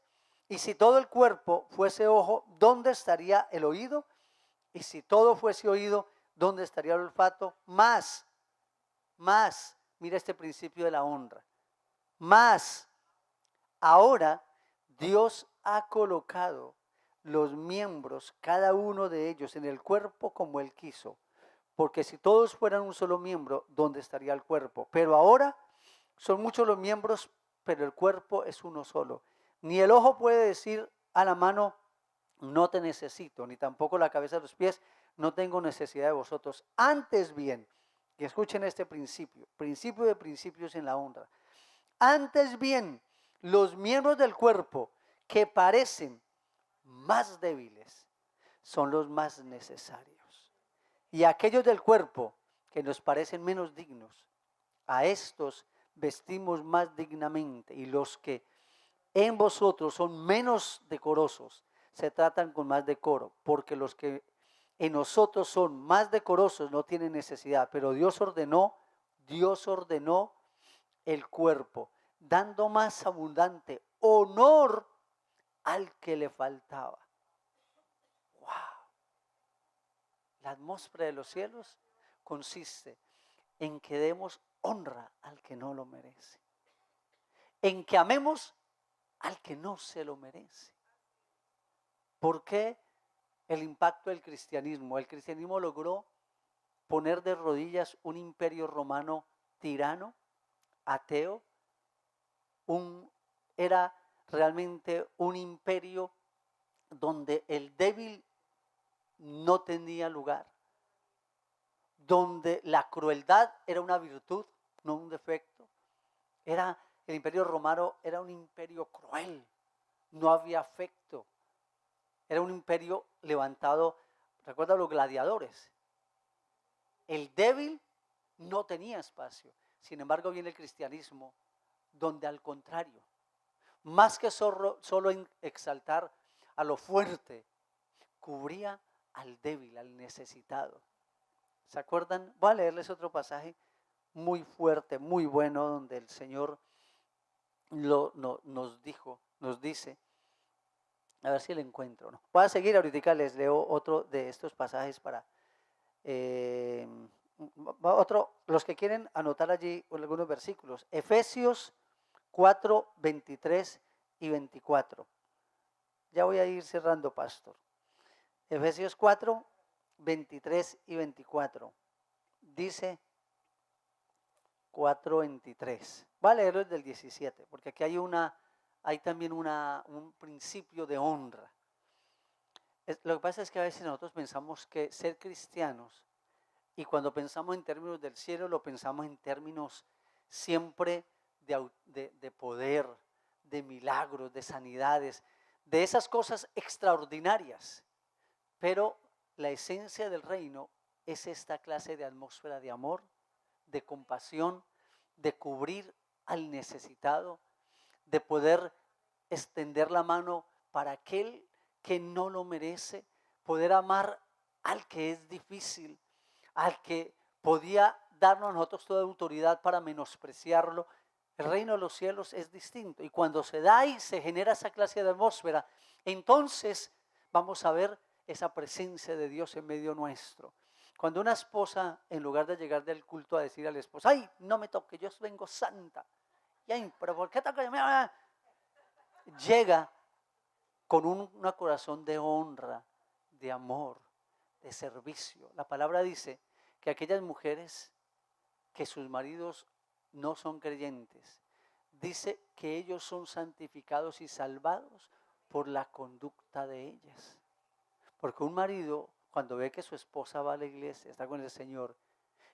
y si todo el cuerpo fuese ojo, ¿dónde estaría el oído? Y si todo fuese oído, ¿dónde estaría el olfato? Más, mira este principio de la honra. Más, ahora Dios ha colocado los miembros, cada uno de ellos, en el cuerpo como Él quiso. porque si todos fueran un solo miembro, ¿dónde estaría el cuerpo? Pero ahora son muchos los miembros, pero el cuerpo es uno solo. Ni el ojo puede decir a la mano, no te necesito, ni tampoco la cabeza de los pies, no tengo necesidad de vosotros. Antes bien, y escuchen este principio, principio de principios en la honra. Antes bien, los miembros del cuerpo que parecen más débiles son los más necesarios. Y aquellos del cuerpo que nos parecen menos dignos, a estos vestimos más dignamente, y los que en vosotros son menos decorosos se tratan con más decoro, porque los que en nosotros son más decorosos no tienen necesidad, pero Dios ordenó el cuerpo, dando más abundante honor al que le faltaba. ¡Wow! La atmósfera de los cielos consiste en que demos honra al que no lo merece, en que amemos al que no se lo merece. ¿Por qué el impacto del cristianismo? El cristianismo logró poner de rodillas un imperio romano tirano, ateo, era realmente un imperio donde el débil no tenía lugar, donde la crueldad era una virtud, no un defecto. El imperio romano era un imperio cruel, no había afecto. Era un imperio levantado, recuerda los gladiadores. El débil no tenía espacio. Sin embargo, viene el cristianismo, donde al contrario, más que solo exaltar a lo fuerte, cubría al débil, al necesitado. ¿Se acuerdan? Voy a leerles otro pasaje muy fuerte, muy bueno, donde el Señor nos dice, a ver si lo encuentro, ¿no? Voy a seguir ahorita, les leo otro de estos pasajes para los que quieren anotar allí algunos versículos. Efesios 4, 23 y 24. Ya voy a ir cerrando, pastor. Efesios 4, 23 y 24. Dice 4, 23. Voy a leerlo desde el 17, porque aquí hay también un principio de honra. Lo que pasa es que a veces nosotros pensamos que ser cristianos, y cuando pensamos en términos del cielo, lo pensamos en términos siempre de poder, de milagros, de sanidades, de esas cosas extraordinarias. Pero la esencia del reino es esta clase de atmósfera de amor, de compasión, de cubrir al necesitado, de poder extender la mano para aquel que no lo merece, poder amar al que es difícil, al que podía darnos a nosotros toda autoridad para menospreciarlo. El reino de los cielos es distinto, y cuando se da y se genera esa clase de atmósfera, entonces vamos a ver esa presencia de Dios en medio nuestro. Cuando una esposa, en lugar de llegar del culto a decir al esposo, ay, no me toque, yo vengo santa, y ay, pero ¿por qué toca? Llega con un corazón de honra, de amor, de servicio. La palabra dice que aquellas mujeres que sus maridos no son creyentes, dice que ellos son santificados y salvados por la conducta de ellas. Porque un marido, cuando ve que su esposa va a la iglesia, está con el Señor,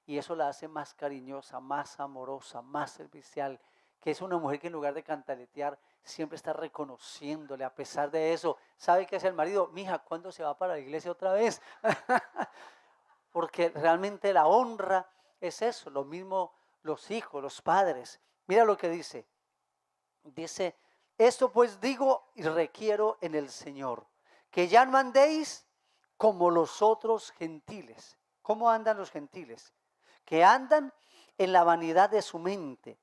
y eso la hace más cariñosa, más amorosa, más servicial, que es una mujer que en lugar de cantaletear, siempre está reconociéndole a pesar de eso. ¿Sabe qué es el marido? Mija, ¿cuándo se va para la iglesia otra vez? Porque realmente la honra es eso, lo mismo los hijos, los padres. Mira lo que dice. Dice, esto pues digo y requiero en el Señor, que ya no andéis como los otros gentiles. ¿Cómo andan los gentiles? Que andan en la vanidad de su mente,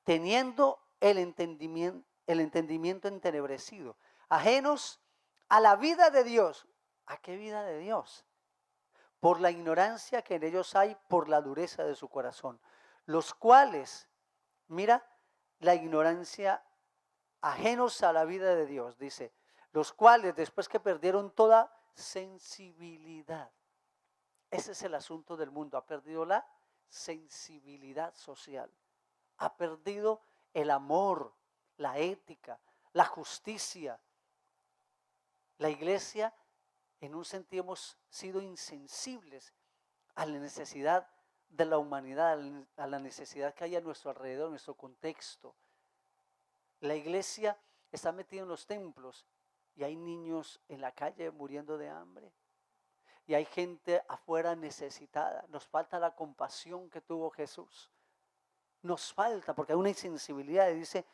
teniendo el entendimiento entenebrecido, ajenos a la vida de Dios. ¿A qué vida de Dios? Por la ignorancia que en ellos hay, por la dureza de su corazón, los cuales, mira, la ignorancia, ajenos a la vida de Dios, dice, los cuales después que perdieron toda sensibilidad, Ese es el asunto del mundo. Ha perdido la sensibilidad social. Ha perdido el amor, la ética, la justicia. La iglesia, en un sentido, hemos sido insensibles a la necesidad de la humanidad, a la necesidad que hay a nuestro alrededor, en nuestro contexto. La iglesia está metida en los templos y hay niños en la calle muriendo de hambre. Y hay gente afuera necesitada. Nos falta la compasión que tuvo Jesús. Nos falta, porque hay una insensibilidad. Y dice,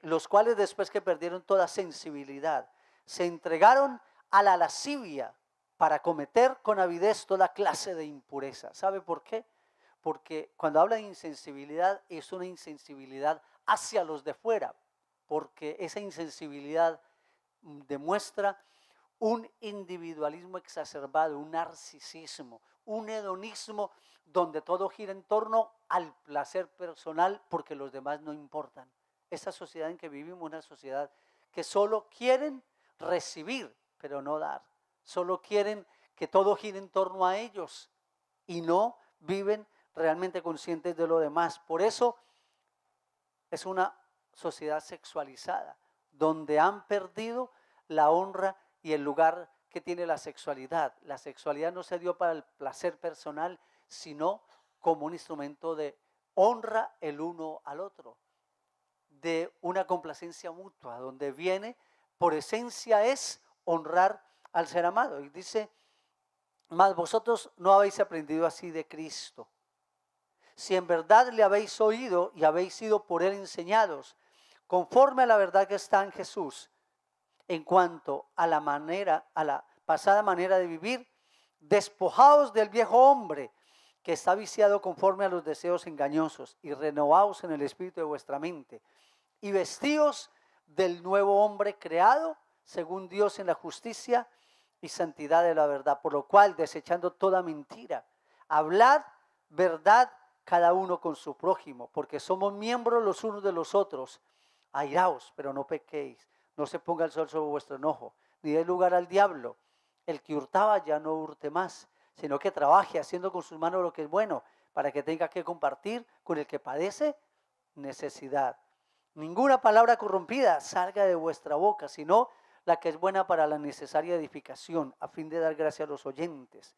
los cuales después que perdieron toda sensibilidad, se entregaron a la lascivia para cometer con avidez toda clase de impureza. ¿Sabe por qué? Porque cuando habla de insensibilidad, es una insensibilidad hacia los de fuera, porque esa insensibilidad demuestra un individualismo exacerbado, un narcisismo, un hedonismo donde todo gira en torno al placer personal porque los demás no importan. Esa sociedad en que vivimos, una sociedad que solo quieren recibir, pero no dar. Solo quieren que todo gire en torno a ellos y no viven realmente conscientes de lo demás. Por eso es una sociedad sexualizada, donde han perdido la honra y el lugar que tiene la sexualidad. La sexualidad no se dio para el placer personal, sino como un instrumento de honra el uno al otro, de una complacencia mutua, donde viene, por esencia es honrar al ser amado. Y dice, mas vosotros no habéis aprendido así de Cristo. Si en verdad le habéis oído y habéis sido por él enseñados, conforme a la verdad que está en Jesús, en cuanto a la pasada manera de vivir, despojaos del viejo hombre que está viciado conforme a los deseos engañosos y renovaos en el espíritu de vuestra mente y vestíos del nuevo hombre creado según Dios en la justicia y santidad de la verdad, por lo cual desechando toda mentira, hablad verdad cada uno con su prójimo, porque somos miembros los unos de los otros. Airaos, pero no pequéis. No se ponga el sol sobre vuestro enojo, ni dé lugar al diablo. El que hurtaba ya no hurte más, sino que trabaje haciendo con sus manos lo que es bueno, para que tenga que compartir con el que padece necesidad. Ninguna palabra corrompida salga de vuestra boca, sino la que es buena para la necesaria edificación, a fin de dar gracia a los oyentes.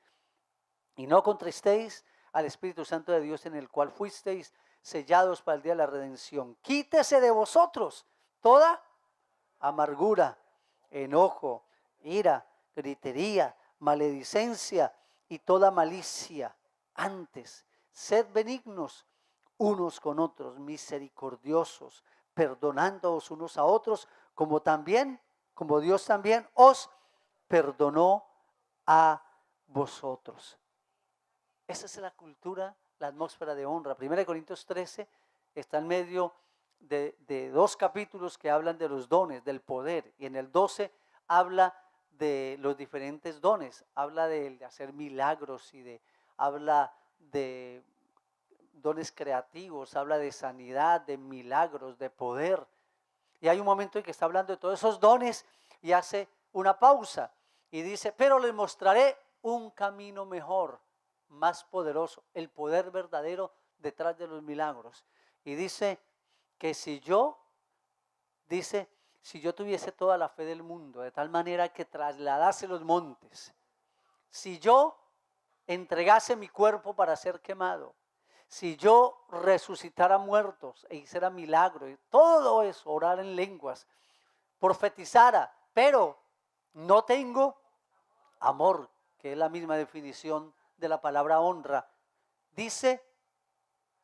Y no contristéis al Espíritu Santo de Dios, en el cual fuisteis sellados para el día de la redención. Quítese de vosotros toda amargura, enojo, ira, gritería, maledicencia y toda malicia. Antes, sed benignos unos con otros, misericordiosos, perdonándoos unos a otros, como Dios también os perdonó a vosotros. Esa es la cultura, la atmósfera de honra. 1 Corintios 13 está en medio de dos capítulos que hablan de los dones, del poder. Y en el 12 habla de los diferentes dones. Habla de hacer milagros habla de dones creativos, habla de sanidad, de milagros, de poder. Y hay un momento en que está hablando de todos esos dones y hace una pausa y dice, pero les mostraré un camino mejor, más poderoso, el poder verdadero detrás de los milagros. Y dice que si yo tuviese toda la fe del mundo, de tal manera que trasladase los montes, si yo entregase mi cuerpo para ser quemado, si yo resucitara muertos e hiciera milagros, todo eso, orar en lenguas, profetizara, pero no tengo amor, que es la misma definición de la palabra honra, dice,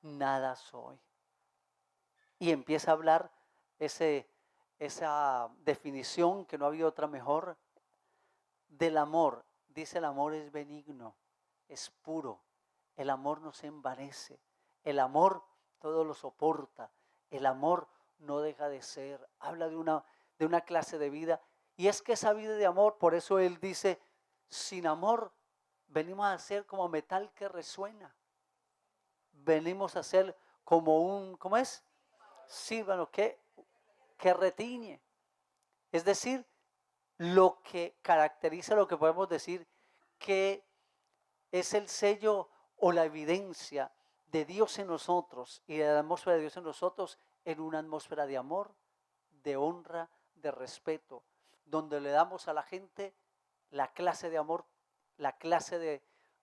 nada soy. Y empieza a hablar esa definición, que no había otra mejor, del amor. Dice, el amor es benigno, es puro, el amor no se envanece, el amor todo lo soporta, el amor no deja de ser. Habla de una clase de vida, y es que esa vida de amor, por eso él dice, sin amor venimos a ser como metal que resuena, venimos a ser como un, ¿cómo es? Sírbano que retiñe. Es decir, lo que caracteriza, lo que podemos decir que es el sello o la evidencia de Dios en nosotros y de la atmósfera de Dios en nosotros en una atmósfera de amor, de honra, de respeto, donde le damos a la gente la clase de amor, la clase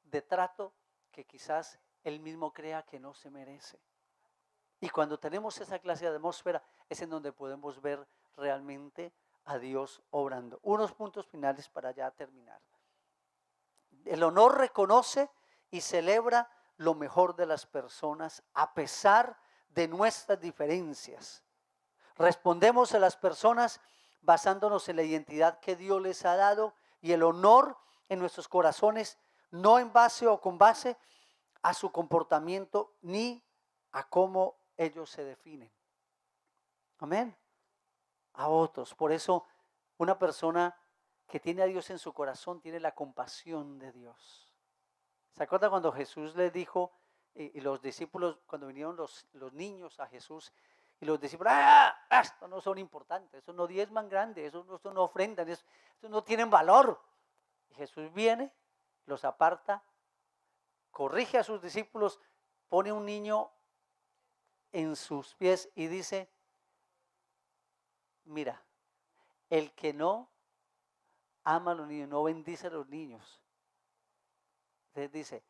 de trato que quizás él mismo crea que no se merece. Y cuando tenemos esa clase de atmósfera es en donde podemos ver realmente a Dios obrando. Unos puntos finales para ya terminar. El honor reconoce y celebra lo mejor de las personas a pesar de nuestras diferencias. Respondemos a las personas basándonos en la identidad que Dios les ha dado y el honor en nuestros corazones, no en base o con base a su comportamiento ni a cómo ellos se definen. Amén. A otros. Por eso una persona que tiene a Dios en su corazón tiene la compasión de Dios. ¿Se acuerdan cuando Jesús les dijo, y los discípulos, cuando vinieron los niños a Jesús, y los discípulos, estos no son importantes, estos no diezman grandes, estos no ofrendan, estos no tienen valor? Y Jesús viene, los aparta, corrige a sus discípulos, pone un niño en sus pies y dice, mira, el que no ama a los niños, no bendice a los niños. Entonces dice,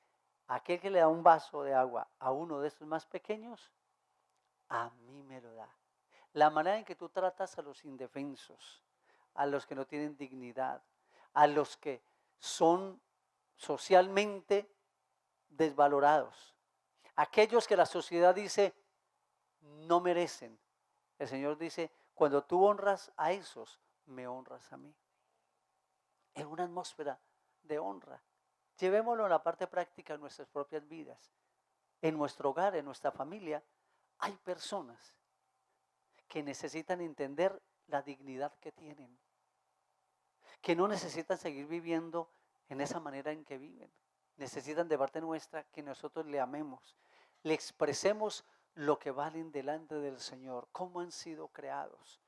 aquel que le da un vaso de agua a uno de estos más pequeños, a mí me lo da. La manera en que tú tratas a los indefensos, a los que no tienen dignidad, a los que son socialmente desvalorados, aquellos que la sociedad dice no merecen. El Señor dice, cuando tú honras a esos, me honras a mí. Es una atmósfera de honra. Llevémoslo a la parte práctica de nuestras propias vidas. En nuestro hogar, en nuestra familia, hay personas que necesitan entender la dignidad que tienen, que no necesitan seguir viviendo en esa manera en que viven. Necesitan de parte nuestra que nosotros le amemos, le expresemos lo que valen delante del Señor, cómo han sido creados.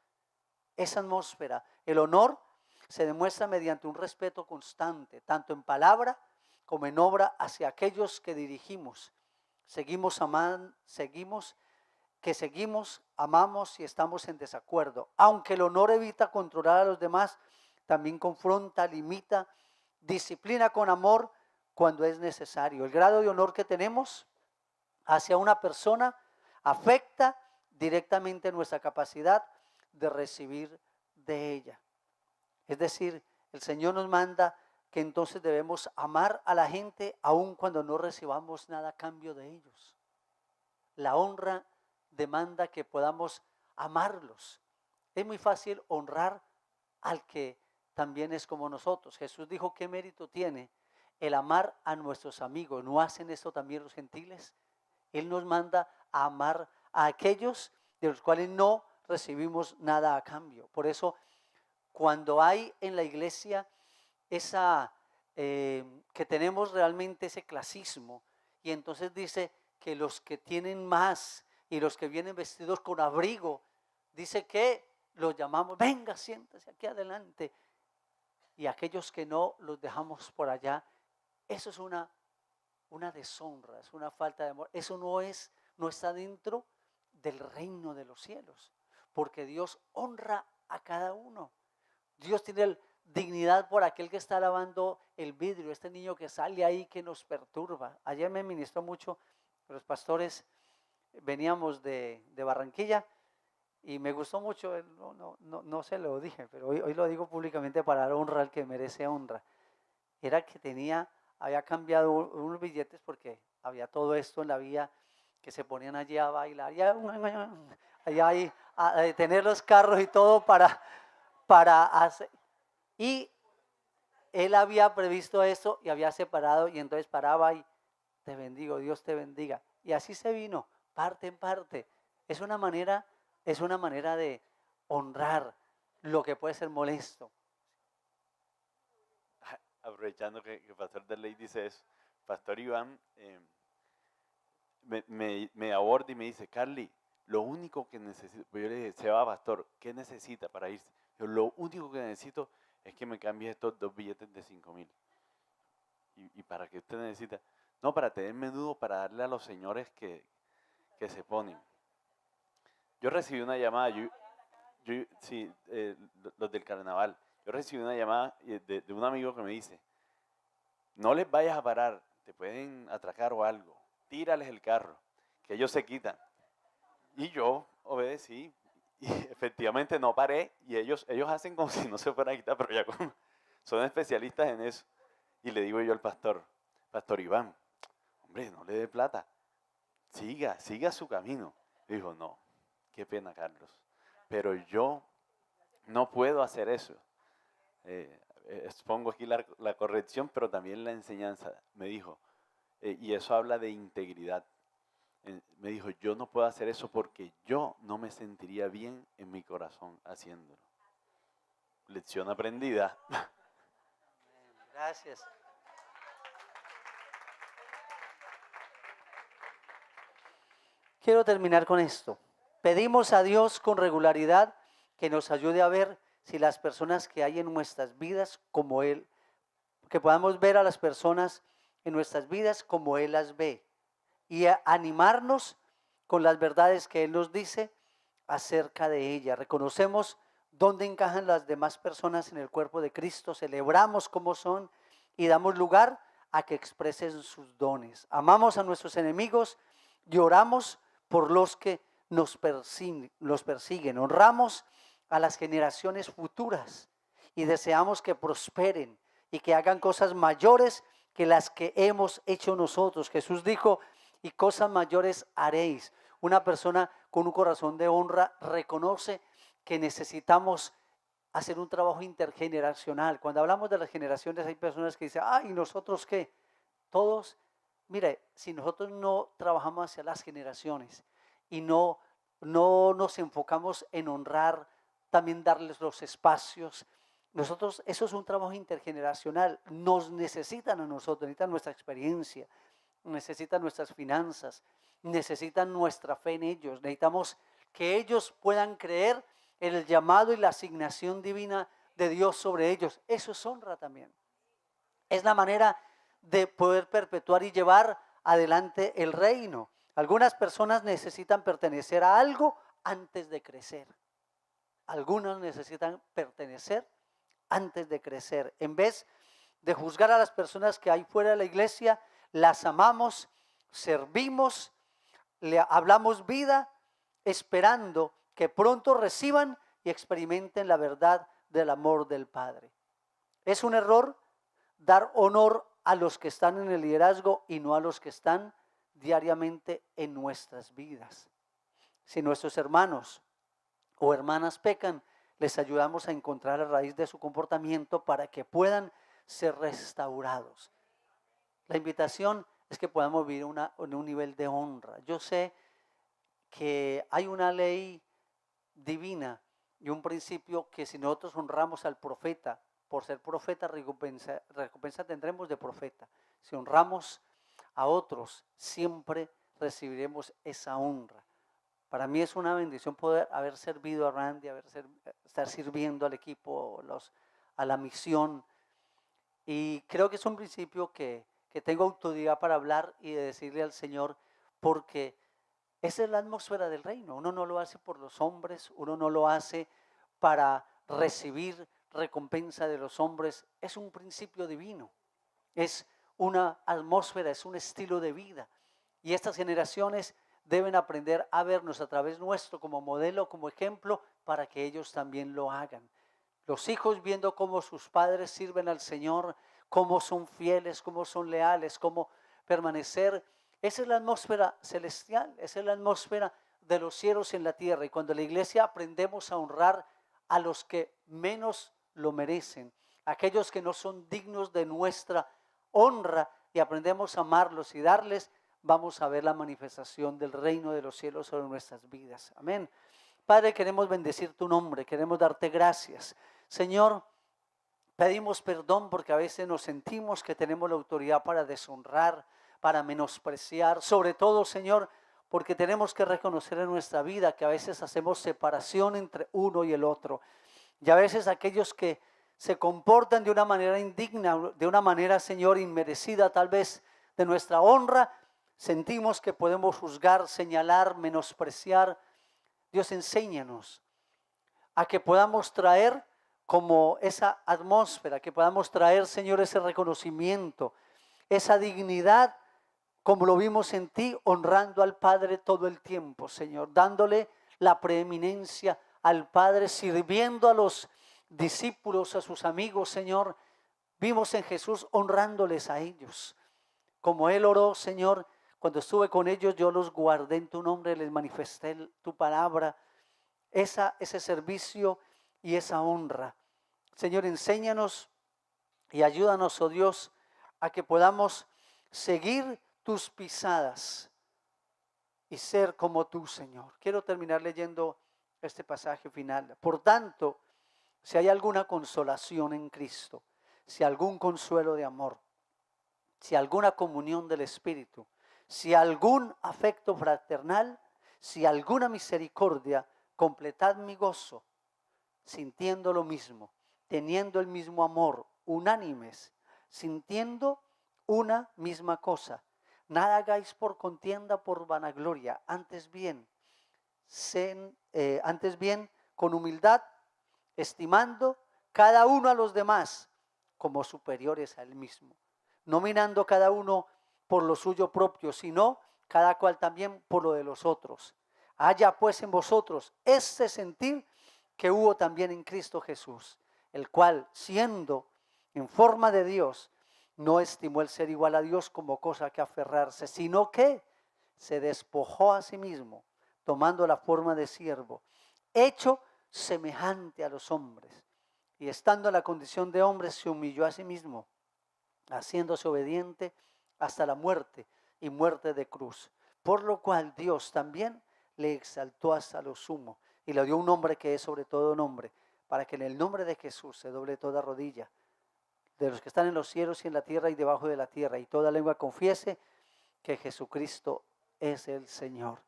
Esa atmósfera, el honor se demuestra mediante un respeto constante, tanto en palabra como en obra hacia aquellos que dirigimos. Seguimos, amamos y estamos en desacuerdo. Aunque el honor evita controlar a los demás, también confronta, limita, disciplina con amor cuando es necesario. El grado de honor que tenemos hacia una persona afecta directamente nuestra capacidad de recibir de ella. Es decir, el Señor nos manda que entonces debemos amar a la gente aun cuando no recibamos nada a cambio de ellos. La honra demanda que podamos amarlos. Es muy fácil honrar al que también es como nosotros. Jesús dijo, ¿qué mérito tiene el amar a nuestros amigos? ¿No hacen esto también los gentiles? Él nos manda a amar a aquellos de los cuales no recibimos nada a cambio. Por eso, cuando hay en la iglesia que tenemos realmente ese clasismo, y entonces dice que los que tienen más y los que vienen vestidos con abrigo, dice que los llamamos, venga, siéntese aquí adelante, y aquellos que no los dejamos por allá. Eso es una deshonra, es una falta de amor. Eso no está dentro del reino de los cielos, porque Dios honra a cada uno. Dios tiene dignidad por aquel que está lavando el vidrio, este niño que sale ahí que nos perturba. Ayer me ministró mucho, los pastores veníamos de Barranquilla y me gustó mucho, no se lo dije, pero hoy lo digo públicamente para dar honra al que merece honra. Era que había cambiado unos billetes porque había todo esto en la vía que se ponían allí a bailar, allá a detener los carros y todo para hacer. Y él había previsto eso y había separado y entonces paraba y te bendigo, Dios te bendiga. Y así se vino, parte en parte. Es una manera de honrar lo que puede ser molesto. Aprovechando que el pastor Derley dice eso, pastor Iván me aborda y me dice, Carly, lo único que necesito, pues yo le dije, se va pastor, ¿qué necesita para irse? Yo, lo único que necesito es que me cambie estos 2 billetes de 5,000. ¿Y para qué usted necesita? No, para tener menudo, para darle a los señores que se ponen. Yo recibí una llamada, sí, los del carnaval. Yo recibí una llamada de un amigo que me dice, no les vayas a parar, te pueden atracar o algo. Tírales el carro, que ellos se quitan. Y yo obedecí y efectivamente no paré y ellos hacen como si no se fueran a quitar, pero ya son especialistas en eso. Y le digo yo al pastor Iván, hombre, no le dé plata, siga su camino. Dijo, no, qué pena, Carlos, pero yo no puedo hacer eso. Expongo aquí la corrección, pero también la enseñanza. Me dijo, y eso habla de integridad. Me dijo, yo no puedo hacer eso porque yo no me sentiría bien en mi corazón haciéndolo. Lección aprendida. Gracias. Quiero terminar con esto. Pedimos a Dios con regularidad que nos ayude a ver si las personas que hay en nuestras vidas como Él, que podamos ver a las personas en nuestras vidas como Él las ve y animarnos con las verdades que Él nos dice acerca de ella. Reconocemos dónde encajan las demás personas en el cuerpo de Cristo, celebramos cómo son y damos lugar a que expresen sus dones. Amamos a nuestros enemigos y oramos por los que nos persiguen. Honramos a las generaciones futuras y deseamos que prosperen y que hagan cosas mayores que las que hemos hecho nosotros. Jesús dijo, y cosas mayores haréis. Una persona con un corazón de honra reconoce que necesitamos hacer un trabajo intergeneracional. Cuando hablamos de las generaciones hay personas que dicen, ¿y nosotros qué? Todos, mire, si nosotros no trabajamos hacia las generaciones y no nos enfocamos en honrar, también darles los espacios, nosotros, eso es un trabajo intergeneracional, nos necesitan a nosotros, necesitan nuestra experiencia, necesitan nuestras finanzas, necesitan nuestra fe en ellos, necesitamos que ellos puedan creer en el llamado y la asignación divina de Dios sobre ellos. Eso es honra también. Es la manera de poder perpetuar y llevar adelante el reino. Algunas personas necesitan pertenecer a algo antes de crecer. Algunos necesitan pertenecer antes de crecer. En vez de juzgar a las personas que hay fuera de la iglesia, las amamos, servimos, le hablamos vida, esperando que pronto reciban y experimenten la verdad del amor del Padre. Es un error dar honor a los que están en el liderazgo y no a los que están diariamente en nuestras vidas. Si nuestros hermanos o hermanas pecan, les ayudamos a encontrar la raíz de su comportamiento para que puedan ser restaurados. La invitación es que podamos vivir en un nivel de honra. Yo sé que hay una ley divina y un principio que si nosotros honramos al profeta, por ser profeta, recompensa tendremos de profeta. Si honramos a otros, siempre recibiremos esa honra. Para mí es una bendición poder haber servido a Randy, estar sirviendo al equipo, a la misión. Y creo que es un principio que tengo autoridad para hablar y de decirle al Señor, porque esa es la atmósfera del reino. Uno no lo hace por los hombres, uno no lo hace para recibir recompensa de los hombres. Es un principio divino, es una atmósfera, es un estilo de vida. Y estas generaciones deben aprender a vernos a través nuestro como modelo, como ejemplo, para que ellos también lo hagan. Los hijos viendo cómo sus padres sirven al Señor, cómo son fieles, cómo son leales, cómo permanecer. Esa es la atmósfera celestial, esa es la atmósfera de los cielos en la tierra. Y cuando en la iglesia aprendemos a honrar a los que menos lo merecen, aquellos que no son dignos de nuestra honra, y aprendemos a amarlos y darles, vamos a ver la manifestación del reino de los cielos sobre nuestras vidas. Amén. Padre, queremos bendecir tu nombre, queremos darte gracias. Señor, pedimos perdón porque a veces nos sentimos que tenemos la autoridad para deshonrar, para menospreciar. Sobre todo, Señor, porque tenemos que reconocer en nuestra vida que a veces hacemos separación entre uno y el otro. Y a veces aquellos que se comportan de una manera indigna, de una manera, Señor, inmerecida tal vez de nuestra honra, sentimos que podemos juzgar, señalar, menospreciar. Dios, enséñanos a que podamos traer como esa atmósfera, que podamos traer, Señor, ese reconocimiento, esa dignidad, como lo vimos en ti, honrando al Padre todo el tiempo, Señor, dándole la preeminencia al Padre, sirviendo a los discípulos, a sus amigos, Señor. Vimos en Jesús honrándoles a ellos. Como Él oró, Señor, cuando estuve con ellos, yo los guardé en tu nombre, les manifesté tu palabra. Ese servicio y esa honra. Señor, enséñanos y ayúdanos, oh Dios, a que podamos seguir tus pisadas y ser como tú, Señor. Quiero terminar leyendo este pasaje final. Por tanto, si hay alguna consolación en Cristo, si algún consuelo de amor, si alguna comunión del Espíritu, si algún afecto fraternal, si alguna misericordia, completad mi gozo, sintiendo lo mismo, teniendo el mismo amor, unánimes, sintiendo una misma cosa. Nada hagáis por contienda, por vanagloria, antes bien, con humildad, estimando cada uno a los demás como superiores a él mismo, no mirando cada uno por lo suyo propio, sino cada cual también por lo de los otros. Haya pues en vosotros este sentir que hubo también en Cristo Jesús, el cual, siendo en forma de Dios, no estimó el ser igual a Dios como cosa que aferrarse, sino que se despojó a sí mismo, tomando la forma de siervo, hecho semejante a los hombres, y estando en la condición de hombre, se humilló a sí mismo, haciéndose obediente hasta la muerte y muerte de cruz. Por lo cual Dios también le exaltó hasta lo sumo y le dio un nombre que es sobre todo nombre, para que en el nombre de Jesús se doble toda rodilla de los que están en los cielos y en la tierra y debajo de la tierra, y toda lengua confiese que Jesucristo es el Señor.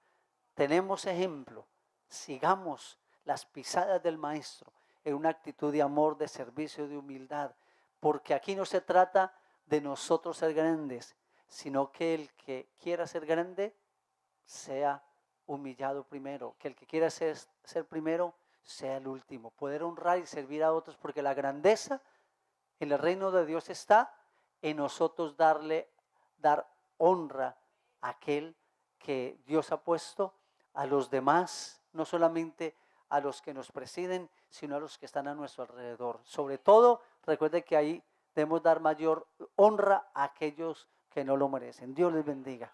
Tenemos ejemplo, sigamos las pisadas del Maestro en una actitud de amor, de servicio, de humildad, porque aquí no se trata de nosotros ser grandes, sino que el que quiera ser grande sea humillado primero, que el que quiera ser primero sea el último, poder honrar y servir a otros, porque la grandeza en el reino de Dios está en nosotros dar honra a aquel que Dios ha puesto, a los demás, no solamente a los que nos presiden, sino a los que están a nuestro alrededor. Sobre todo, recuerde que ahí debemos dar mayor honra a aquellos que no lo merecen. Dios les bendiga.